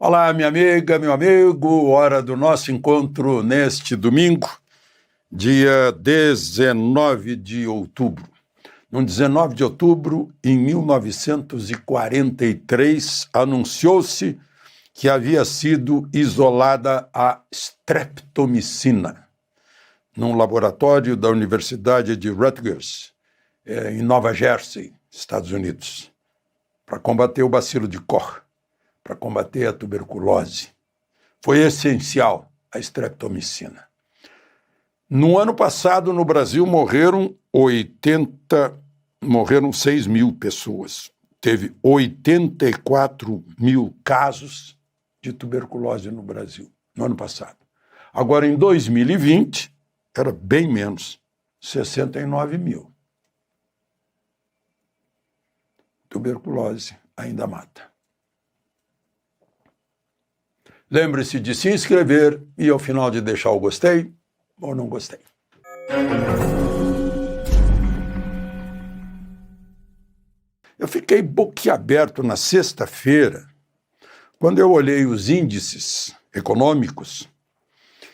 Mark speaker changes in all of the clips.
Speaker 1: Olá, minha amiga, meu amigo, hora do nosso encontro neste domingo, dia 19 de outubro. No 19 de outubro, em 1943, anunciou-se que havia sido isolada a streptomicina num laboratório da Universidade de Rutgers, em Nova Jersey, Estados Unidos, para combater o bacilo de Koch, para combater a tuberculose. Foi essencial a streptomicina. No ano passado, no Brasil, morreram 6 mil pessoas. Teve 84 mil casos de tuberculose no Brasil, no ano passado. Agora, em 2020, era bem menos, 69 mil. Tuberculose ainda mata. Lembre-se de se inscrever e, ao final, de deixar o gostei ou não gostei. Eu fiquei boquiaberto na sexta-feira, quando eu olhei os índices econômicos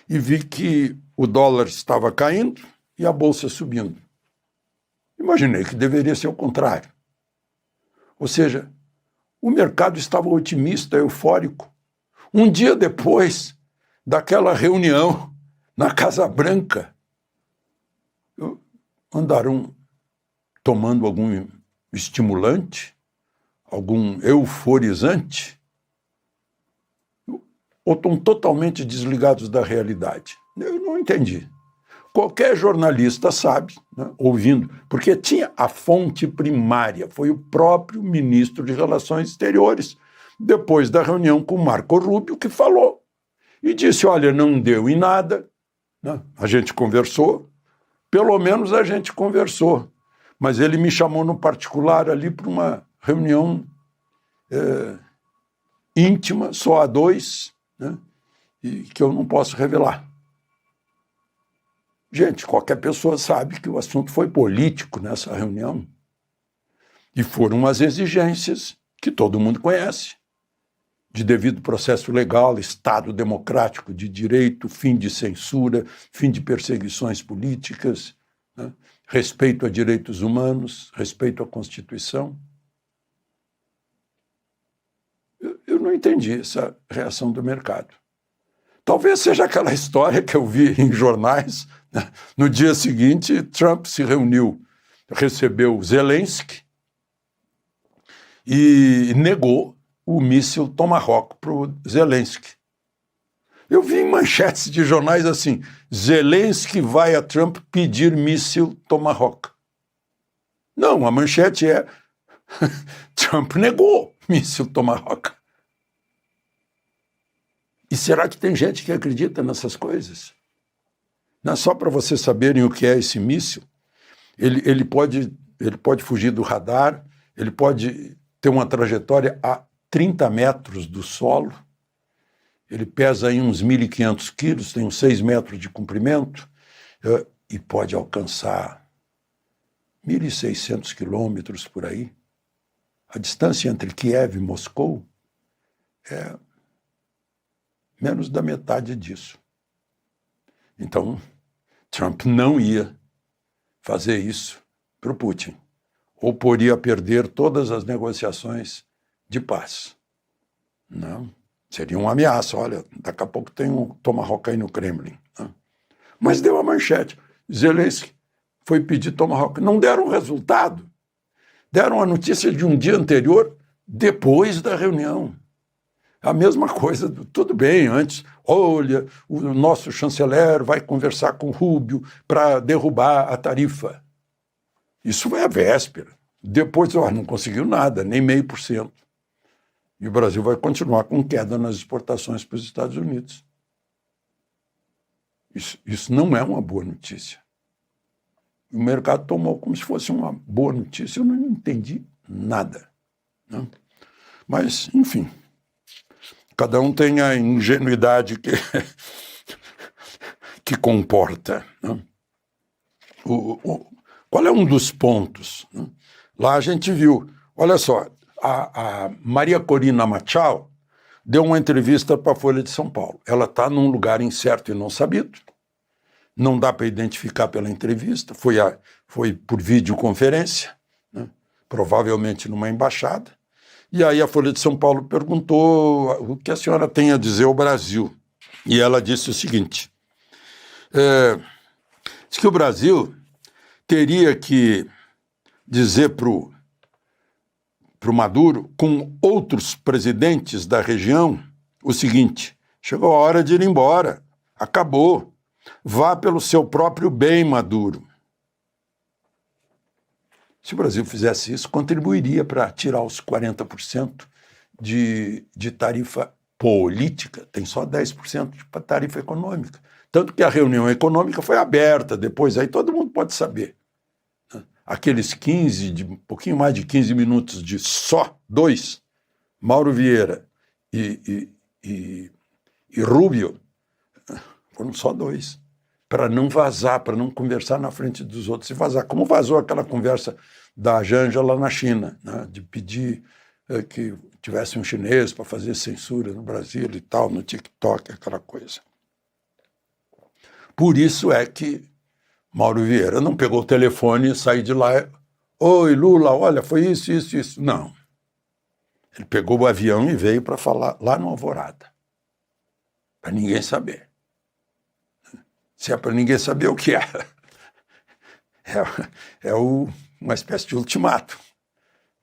Speaker 1: e vi que o dólar estava caindo e a bolsa subindo. Imaginei que deveria ser o contrário. Ou seja, o mercado estava otimista, eufórico. Um dia depois daquela reunião na Casa Branca, andaram tomando algum estimulante, algum euforizante, ou estão totalmente desligados da realidade. Eu não entendi. Qualquer jornalista sabe, né, ouvindo, porque tinha a fonte primária, foi o próprio ministro de Relações Exteriores, depois da reunião com Marco Rubio, que falou e disse, olha, não deu em nada, né? A gente conversou, pelo menos a gente conversou, mas ele me chamou no particular ali para uma reunião íntima, só a dois, né? E que eu não posso revelar. Gente, qualquer pessoa sabe que o assunto foi político nessa reunião e foram as exigências que todo mundo conhece, de devido processo legal, Estado democrático de direito, fim de censura, fim de perseguições políticas, né? Respeito a direitos humanos, respeito à Constituição. Eu não entendi essa reação do mercado. Talvez seja aquela história que eu vi em jornais, né? No dia seguinte, Trump se reuniu, recebeu Zelensky e negou o míssil Tomahawk para o Zelensky. Eu vi em manchetes de jornais assim, Zelensky vai a Trump pedir míssil Tomahawk. Não, a manchete é Trump negou míssil Tomahawk. E será que tem gente que acredita nessas coisas? Não é só para vocês saberem o que é esse míssil. Ele pode fugir do radar, ele pode ter uma trajetória a 30 metros do solo, ele pesa aí uns 1.500 quilos, tem uns 6 metros de comprimento, e pode alcançar 1.600 quilômetros por aí. A distância entre Kiev e Moscou é menos da metade disso. Então, Trump não ia fazer isso para o Putin, ou poderia perder todas as negociações de paz. Não, seria uma ameaça. Olha, daqui a pouco tem um Tomahawk aí no Kremlin. Não. Mas deu a manchete. Zelensky foi pedir Tomahawk. Não deram resultado. Deram a notícia de um dia anterior, depois da reunião. A mesma coisa, tudo bem, antes, olha, o nosso chanceler vai conversar com Rubio para derrubar a tarifa. Isso foi a véspera. Depois, não conseguiu nada, nem 0,5%. E o Brasil vai continuar com queda nas exportações para os Estados Unidos. Isso não é uma boa notícia. O mercado tomou como se fosse uma boa notícia. Eu não entendi nada. Né? Mas, enfim, cada um tem a ingenuidade que comporta. Né? Qual é um dos pontos? Né? Lá a gente viu, olha só, a Maria Corina Machado deu uma entrevista para a Folha de São Paulo. Ela está num lugar incerto e não sabido, não dá para identificar pela entrevista, foi por videoconferência, né? Provavelmente numa embaixada, e aí a Folha de São Paulo perguntou o que a senhora tem a dizer ao Brasil, e ela disse o seguinte, diz que o Brasil teria que dizer para o Maduro, com outros presidentes da região, o seguinte, chegou a hora de ir embora, acabou, vá pelo seu próprio bem, Maduro. Se o Brasil fizesse isso, contribuiria para tirar os 40% de tarifa política, tem só 10% de tarifa econômica. Tanto que a reunião econômica foi aberta depois, aí todo mundo pode saber. Aqueles um pouquinho mais de 15 minutos de só dois, Mauro Vieira e Rubio, foram só dois, para não vazar, para não conversar na frente dos outros e vazar. Como vazou aquela conversa da Janja lá na China, né, de pedir que tivesse um chinês para fazer censura no Brasil e tal, no TikTok, aquela coisa. Por isso é que Mauro Vieira não pegou o telefone e saiu de lá. Oi, Lula, olha, foi isso, isso, isso. Não. Ele pegou o avião e veio para falar lá no Alvorada. Para ninguém saber. Se é para ninguém saber, o que é? Uma espécie de ultimato,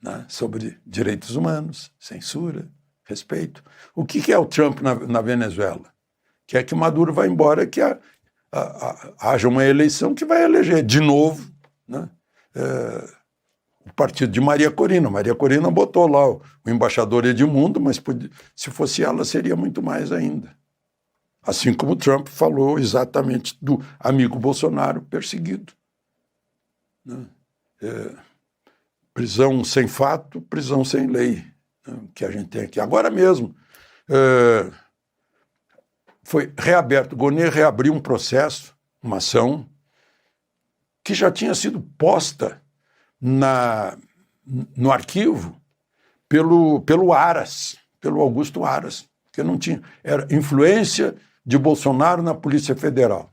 Speaker 1: né, sobre direitos humanos, censura, respeito. O que é o Trump na Venezuela? Quer que Maduro vá embora, que haja uma eleição que vai eleger de novo, né, o partido de Maria Corina. Maria Corina botou lá o embaixador Edmundo, mas se fosse ela seria muito mais ainda. Assim como Trump falou exatamente do amigo Bolsonaro perseguido. Né? Prisão sem fato, prisão sem lei, né, que a gente tem aqui. Agora mesmo, foi reaberto, Gonê reabriu um processo, uma ação, que já tinha sido posta no arquivo pelo Aras, pelo Augusto Aras, que não tinha, era influência de Bolsonaro na Polícia Federal.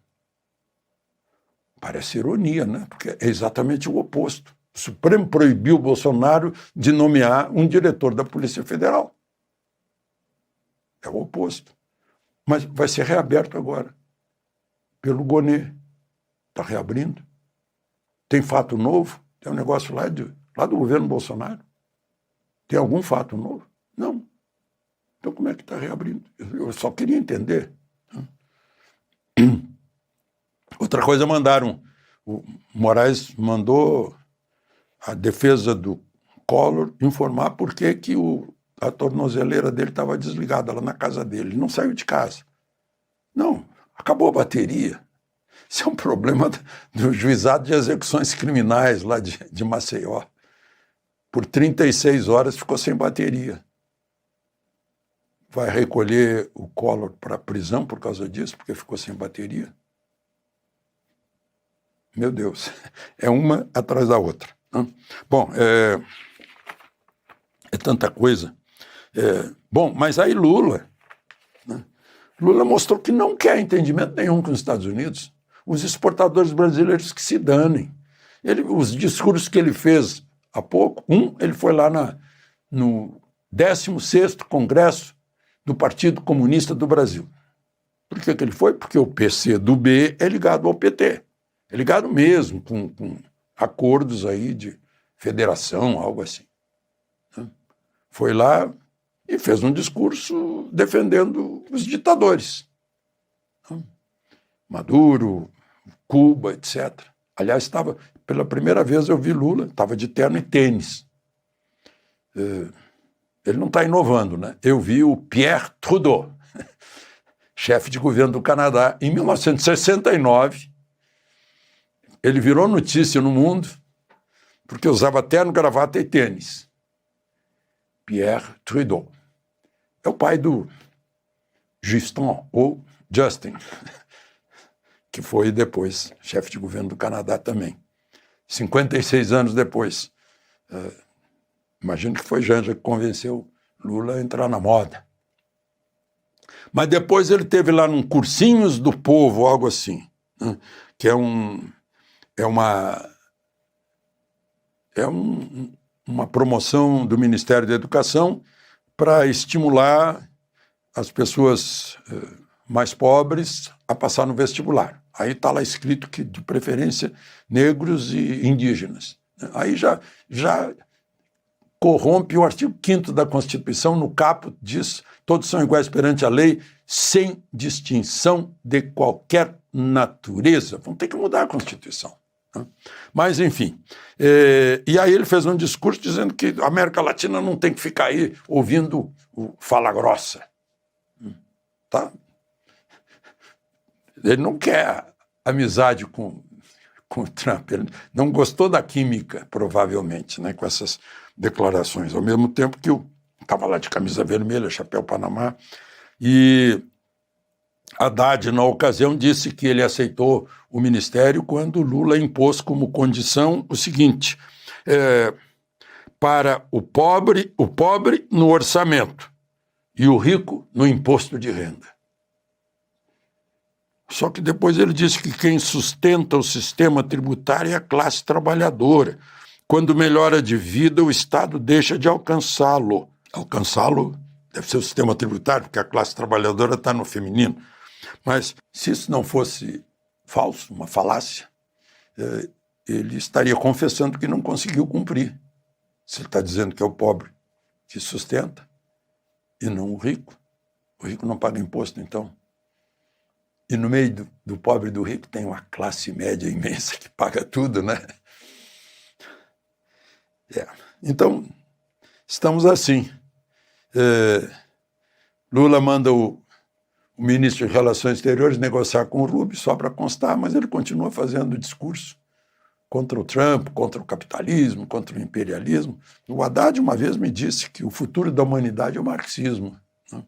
Speaker 1: Parece ironia, né? Porque é exatamente o oposto. O Supremo proibiu o Bolsonaro de nomear um diretor da Polícia Federal. É o oposto. Mas vai ser reaberto agora, pelo Gonê. Está reabrindo. Tem fato novo? Tem um negócio lá do governo Bolsonaro? Tem algum fato novo? Não. Então como é que está reabrindo? Eu só queria entender. Outra coisa, o Moraes mandou a defesa do Collor informar por que a tornozeleira dele estava desligada lá na casa dele. Ele não saiu de casa. Não, acabou a bateria. Isso é um problema do Juizado de Execuções Criminais lá de Maceió. Por 36 horas ficou sem bateria. Vai recolher o Collor para a prisão por causa disso, porque ficou sem bateria? Meu Deus, é uma atrás da outra. Né? Bom, é tanta coisa. Bom, mas aí Lula mostrou que não quer entendimento nenhum com os Estados Unidos. Os exportadores brasileiros que se danem. Os discursos que ele fez há pouco, ele foi lá no 16º Congresso do Partido Comunista do Brasil. Por que ele foi? Porque o PCdoB é ligado ao PT. É ligado mesmo com acordos aí de federação, algo assim. Foi lá e fez um discurso defendendo os ditadores. Maduro, Cuba, etc. Aliás, pela primeira vez eu vi Lula, estava de terno e tênis. Ele não está inovando, né? Eu vi o Pierre Trudeau, chefe de governo do Canadá, em 1969. Ele virou notícia no mundo porque usava terno, gravata e tênis. Pierre Trudeau. É o pai do Justin, ou Justin, que foi depois chefe de governo do Canadá também. 56 anos depois. Imagino que foi Janja que convenceu Lula a entrar na moda. Mas depois ele teve lá num Cursinhos do Povo, algo assim, né? Que é uma promoção do Ministério da Educação para estimular as pessoas mais pobres a passar no vestibular. Aí está lá escrito que, de preferência, negros e indígenas. Aí já corrompe o artigo 5º da Constituição, no caput diz: todos são iguais perante a lei, sem distinção de qualquer natureza. Vão ter que mudar a Constituição. Mas, enfim, e aí ele fez um discurso dizendo que a América Latina não tem que ficar aí ouvindo o fala grossa. Tá? Ele não quer amizade com o Trump, ele não gostou da química, provavelmente, né, com essas declarações, ao mesmo tempo que eu estava lá de camisa vermelha, chapéu Panamá, e Haddad, na ocasião, disse que ele aceitou o ministério quando Lula impôs como condição o seguinte: para o pobre no orçamento e o rico no imposto de renda. Só que depois ele disse que quem sustenta o sistema tributário é a classe trabalhadora. Quando melhora de vida, o Estado deixa de alcançá-lo. Alcançá-lo deve ser o sistema tributário, porque a classe trabalhadora está no feminino. Mas se isso não fosse falso, uma falácia, ele estaria confessando que não conseguiu cumprir. Se ele está dizendo que é o pobre que sustenta e não o rico. O rico não paga imposto, então. E no meio do pobre e do rico tem uma classe média imensa que paga tudo, né? Então, estamos assim. Lula manda o ministro de Relações Exteriores negociar com o Rubio, só para constar, mas ele continua fazendo discurso contra o Trump, contra o capitalismo, contra o imperialismo. O Haddad uma vez me disse que o futuro da humanidade é o marxismo. Né?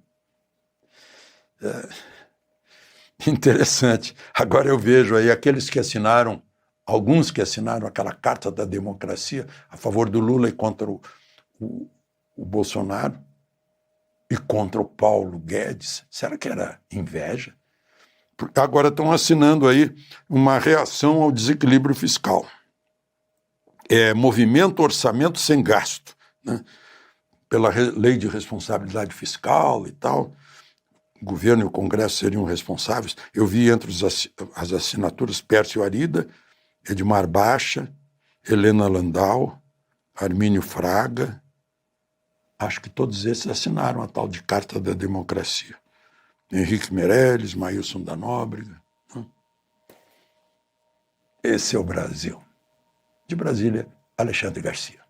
Speaker 1: Interessante. Agora eu vejo aí aqueles que assinaram, alguns que assinaram aquela Carta da Democracia a favor do Lula e contra o Bolsonaro e contra o Paulo Guedes. Será que era inveja? Porque agora estão assinando aí uma reação ao desequilíbrio fiscal. Movimento Orçamento Sem Gasto, né? Pela lei de responsabilidade fiscal e tal. O governo e o Congresso seriam responsáveis. Eu vi entre as assinaturas Pércio Arida, Edmar Baixa, Helena Landau, Armínio Fraga. Acho que todos esses assinaram a tal de Carta da Democracia. Henrique Meirelles, Maílson da Nóbrega. Esse é o Brasil. De Brasília, Alexandre Garcia.